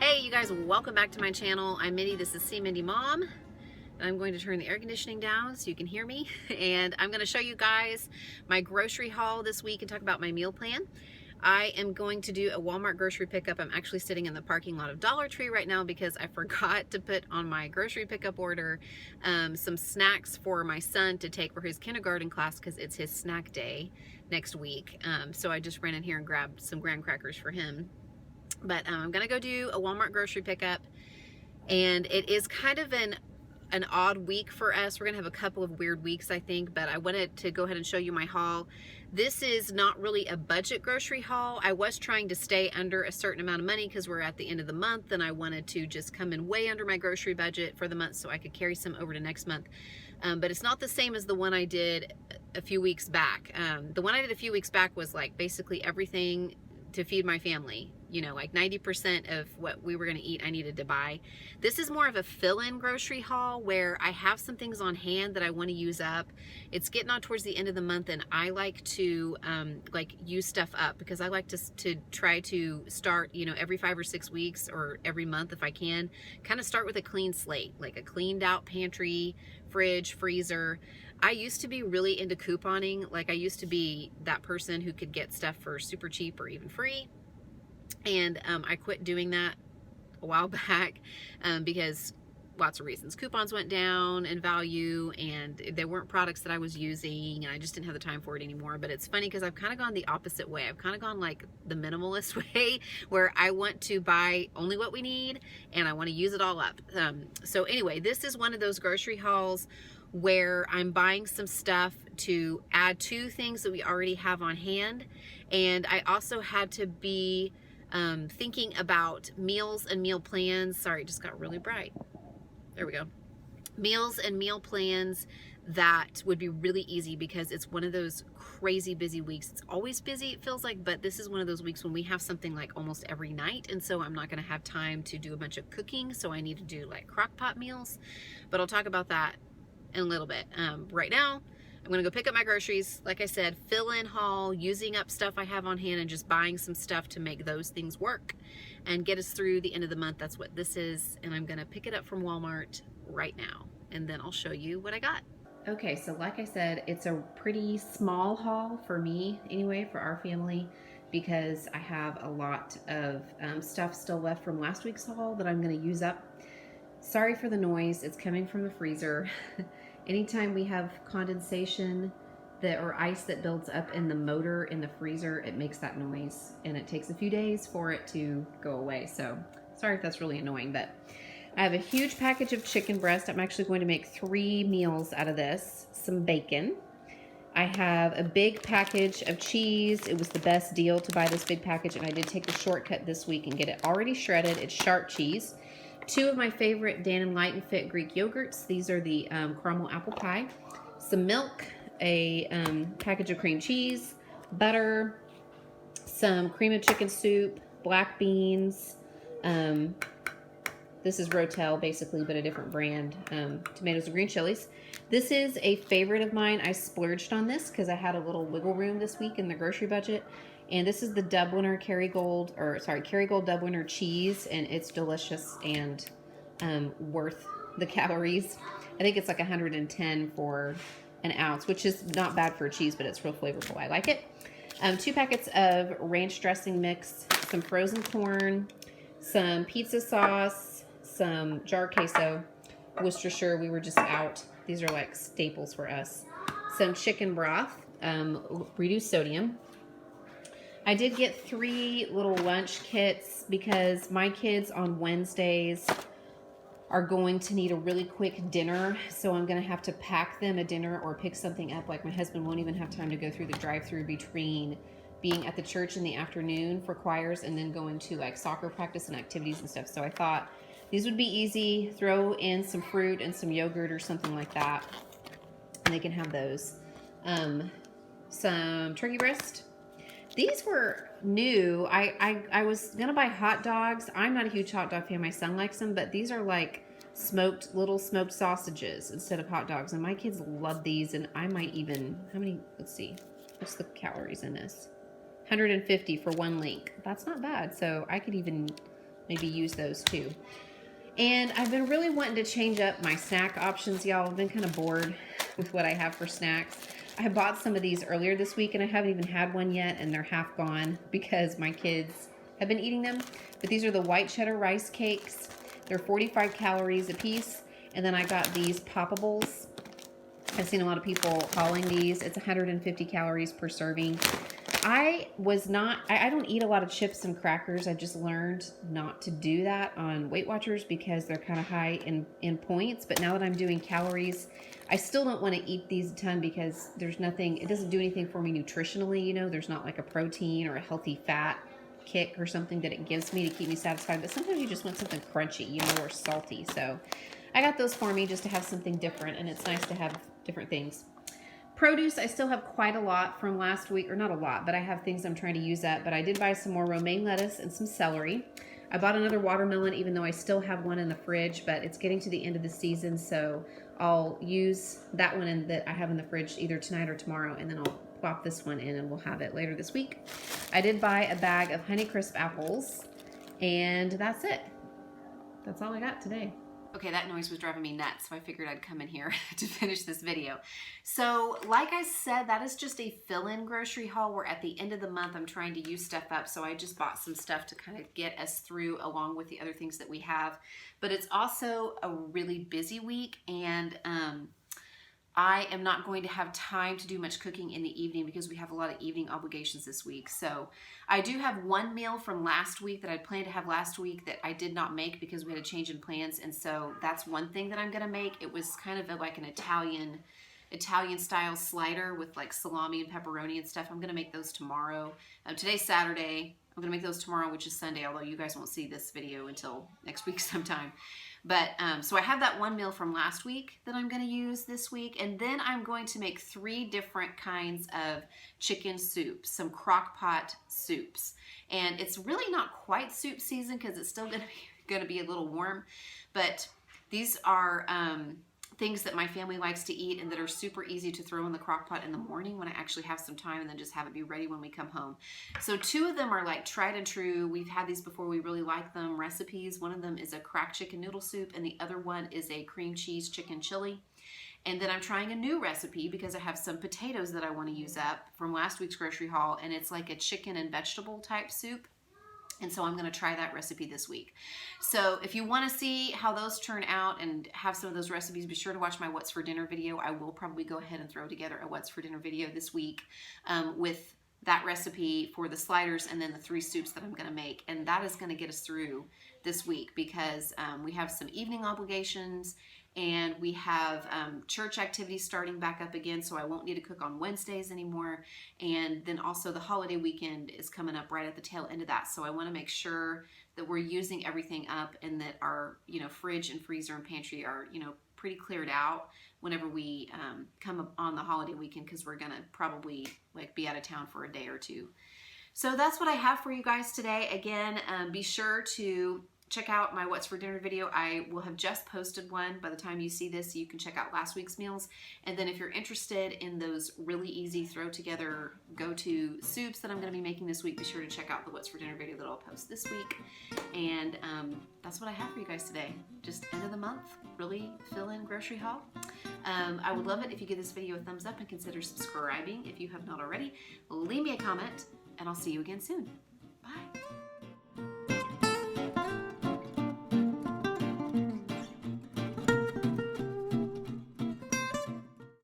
Hey, you guys, welcome back to my channel. I'm Mindy. This is See Mindy Mom. I'm going to turn the air conditioning down so you can hear me. And I'm going to show you guys my grocery haul this week and talk about my meal plan. I am going to do a Walmart grocery pickup. I'm actually sitting in the parking lot of Dollar Tree right now because I forgot to put on my grocery pickup order some snacks for my son to take for his kindergarten class because it's his snack day next week. So I just ran in here and grabbed some graham crackers for him. But I'm gonna go do a Walmart grocery pickup, and it is kind of an odd week for us. We're gonna have a couple of weird weeks, I think, but I wanted to go ahead and show you my haul. This is not really a budget grocery haul. I was trying to stay under a certain amount of money because we're at the end of the month, and I wanted to just come in way under my grocery budget for the month so I could carry some over to next month. But it's not the same as the one I did a few weeks back. The one I did a few weeks back was like basically everything to feed my family. You know, like 90% of what we were going to eat I needed to buy. This is more of a fill-in grocery haul where I have some things on hand that I want to use up. It's getting on towards the end of the month, and I like to like use stuff up because I like to try to start, you know, every 5 or 6 weeks or every month if I can, kind of start with a clean slate, like a cleaned out pantry, fridge, freezer. I used to be really into couponing. Like I used to be that person who could get stuff for super cheap or even free. And I quit doing that a while back because lots of reasons. Coupons went down in value and they weren't products that I was using, and I just didn't have the time for it anymore. But it's funny because I've kind of gone the opposite way. I've kind of gone like the minimalist way where I want to buy only what we need and I want to use it all up. So anyway, this is one of those grocery hauls where I'm buying some stuff to add to things that we already have on hand. And I also had to be thinking about meals and meal plans. Sorry, it just got really bright. There we go. Meals and meal plans that would be really easy because it's one of those crazy busy weeks. It's always busy, it feels like, but this is one of those weeks when we have something like almost every night, and so I'm not going to have time to do a bunch of cooking, so I need to do like crock pot meals. But I'll talk about that in a little bit. Right now, I'm gonna go pick up my groceries. Like I said, fill-in haul, using up stuff I have on hand and just buying some stuff to make those things work and get us through the end of the month. That's what this is. And I'm gonna pick it up from Walmart right now. And then I'll show you what I got. Okay, so like I said, it's a pretty small haul for me anyway, for our family, because I have a lot of stuff still left from last week's haul that I'm gonna use up. Sorry for the noise, it's coming from the freezer. Anytime we have condensation or ice that builds up in the motor in the freezer, it makes that noise, and it takes a few days for it to go away. So sorry if that's really annoying, but I have a huge package of chicken breast. I'm actually going to make 3 meals out of this. Some bacon. I have a big package of cheese. It was the best deal to buy this big package, and I did take the shortcut this week and get it already shredded. It's sharp cheese. 2 of my favorite Dannon Light and Fit Greek yogurts. These are the caramel apple pie. Some milk, a package of cream cheese, butter, some cream of chicken soup, black beans. This is Rotel basically, but a different brand. Tomatoes and green chilies. This is a favorite of mine. I splurged on this because I had a little wiggle room this week in the grocery budget. And this is the Kerrygold Dubwinner cheese, and it's delicious and worth the calories. I think it's like 110 for an ounce, which is not bad for a cheese, but it's real flavorful. I like it. 2 packets of ranch dressing mix, some frozen corn, some pizza sauce, some jar queso, Worcestershire. We were just out. These are like staples for us. Some chicken broth, reduced sodium. I did get 3 little lunch kits because my kids on Wednesdays are going to need a really quick dinner. So I'm going to have to pack them a dinner or pick something up. Like my husband won't even have time to go through the drive-through between being at the church in the afternoon for choirs and then going to like soccer practice and activities and stuff. So I thought these would be easy. Throw in some fruit and some yogurt or something like that, and they can have those. Some turkey breast. These were new. I was gonna buy hot dogs. I'm not a huge hot dog fan. My son likes them, but these are like little smoked sausages instead of hot dogs. And my kids love these, and I might even, let's see, what's the calories in this? 150 for 1 link. That's not bad. So I could even maybe use those too. And I've been really wanting to change up my snack options, y'all. I've been kind of bored with what I have for snacks. I bought some of these earlier this week and I haven't even had one yet, and they're half gone because my kids have been eating them. But these are the white cheddar rice cakes. They're 45 calories a piece. And then I got these Poppables. I've seen a lot of people hauling these. It's 150 calories per serving. I don't eat a lot of chips and crackers. I just learned not to do that on Weight Watchers because they're kind of high in points. But now that I'm doing calories, I still don't want to eat these a ton because there's nothing, it doesn't do anything for me nutritionally, you know. There's not like a protein or a healthy fat kick or something that it gives me to keep me satisfied. But sometimes you just want something crunchy, you know, or salty. So I got those for me just to have something different, and it's nice to have different things. Produce, I still have quite a lot from last week, or not a lot, but I have things I'm trying to use up. But I did buy some more romaine lettuce and some celery. I bought another watermelon, even though I still have one in the fridge, but it's getting to the end of the season, so I'll use that one that I have in the fridge either tonight or tomorrow, and then I'll plop this one in and we'll have it later this week. I did buy a bag of Honeycrisp apples, and that's it. That's all I got today. Okay, that noise was driving me nuts, so I figured I'd come in here to finish this video. So, like I said, that is just a fill-in grocery haul. We're at the end of the month. I'm trying to use stuff up, so I just bought some stuff to kind of get us through along with the other things that we have. But it's also a really busy week, and I am not going to have time to do much cooking in the evening because we have a lot of evening obligations this week. So I do have one meal from last week that I planned to have last week that I did not make because we had a change in plans. And so that's one thing that I'm going to make. It was kind of like an Italian style slider with like salami and pepperoni and stuff. I'm going to make those tomorrow. Today's Saturday. I'm going to make those tomorrow, which is Sunday, although you guys won't see this video until next week sometime. But so I have that one meal from last week that I'm going to use this week. And then I'm going to make 3 different kinds of chicken soups, some crock pot soups. And it's really not quite soup season because it's still going to be a little warm. But these are things that my family likes to eat and that are super easy to throw in the crock pot in the morning when I actually have some time, and then just have it be ready when we come home. So 2 of them are like tried and true. We've had these before. We really like them. Recipes. One of them is a cracked chicken noodle soup, and the other one is a cream cheese chicken chili. And then I'm trying a new recipe because I have some potatoes that I want to use up from last week's grocery haul, and it's like a chicken and vegetable type soup. And so I'm going to try that recipe this week. So if you want to see how those turn out and have some of those recipes, be sure to watch my What's for Dinner video. I will probably go ahead and throw together a What's for Dinner video this week with that recipe for the sliders and then the 3 soups that I'm going to make. And that is going to get us through this week because we have some evening obligations and we have church activities starting back up again, so I won't need to cook on Wednesdays anymore. And then also the holiday weekend is coming up right at the tail end of that, so I want to make sure that we're using everything up and that our fridge and freezer and pantry are pretty cleared out whenever we come up on the holiday weekend, because we're gonna probably be out of town for a day or 2. So that's what I have for you guys today. Again, be sure to check out my What's for Dinner video. I will have just posted one by the time you see this, so you can check out last week's meals. And then if you're interested in those really easy throw together go-to soups that I'm going to be making this week, be sure to check out the What's for Dinner video that I'll post this week. And that's what I have for you guys today. Just end of the month, really fill in grocery haul. I would love it if you give this video a thumbs up and consider subscribing if you have not already. Leave me a comment, and I'll see you again soon.